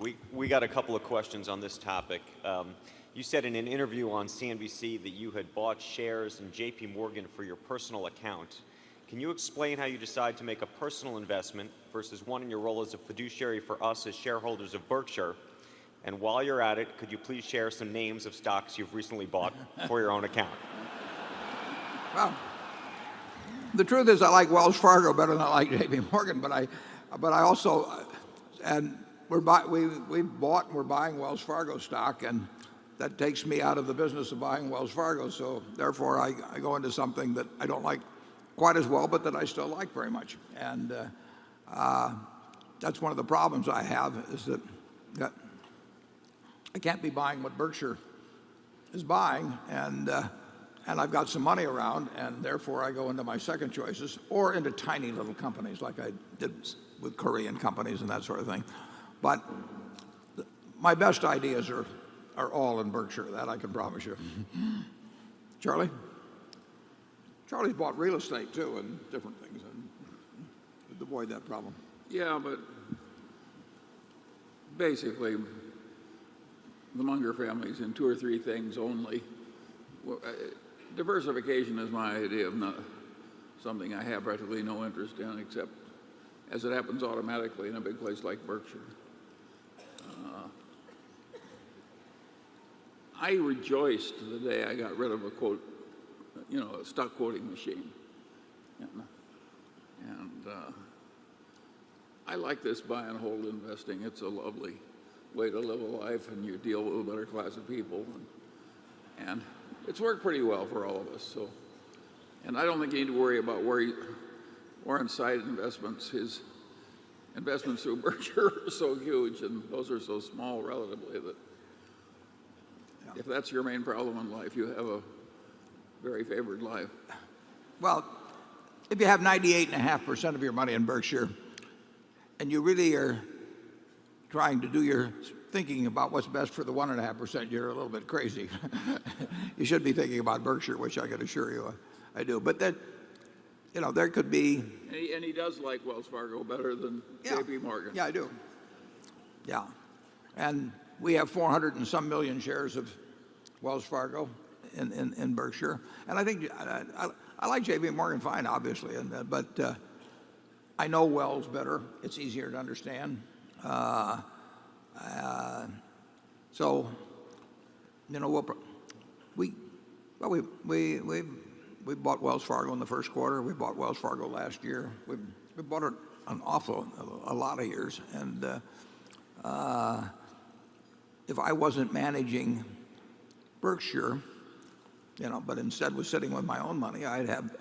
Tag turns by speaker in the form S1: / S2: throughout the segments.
S1: We got a couple of questions on this topic. You said in an interview on CNBC that you had bought shares in J.P. Morgan for your personal account. Can you explain how you decide to make a personal investment versus one in your role as a fiduciary for us as shareholders of Berkshire? And while you're at it, could you please share some names of stocks you've recently bought for your own account?
S2: Well, the truth is I like Wells Fargo better than I like J.P. Morgan, but I also, and we bought and we're buying Wells Fargo stock, and that takes me out of the business of buying Wells Fargo. So therefore, I go into something that I don't like quite as well, but that I still like very much. And that's one of the problems I have is that I can't be buying what Berkshire is buying, and I've got some money around, and therefore I go into my second choices or into tiny little companies like I did with Korean companies and that sort of thing. But my best ideas are all in Berkshire, that I can promise you. Charlie? Charlie's bought real estate too and different things and to avoid that problem.
S3: Yeah, but basically, the Munger family's in two or three things only. Diversification is my idea of not something I have practically no interest in, except as it happens automatically in a big place like Berkshire. I rejoiced the day I got rid of a quote, a stock quoting machine. And I like this buy and hold investing. It's a lovely way to live a life, and you deal with a better class of people. And it's worked pretty well for all of us. So, and I don't think you need to worry about Warren's side investments. His investments through Berkshire are so huge, and those are so small relatively that if that's your main problem in life, you have a very favored life.
S2: Well, if you have 98.5% of your money in Berkshire, and you really are trying to do your thinking about what's best for the 1.5%, you're a little bit crazy. You should be thinking about Berkshire, which I can assure you I do. But that, there could be.
S3: And he does like Wells Fargo better than J.P. Morgan.
S2: Yeah, I do. Yeah, and we have 400 and some million shares of Wells Fargo in Berkshire, and I think I like J.P. Morgan fine, obviously, but I know Wells better. It's easier to understand. So, we bought Wells Fargo in the first quarter. We bought Wells Fargo last year. We bought it a lot of years, and if I wasn't managing Berkshire, but instead was sitting with my own money, I'd have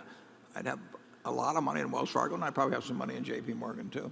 S2: a lot of money in Wells Fargo, and I'd probably have some money in J.P. Morgan too.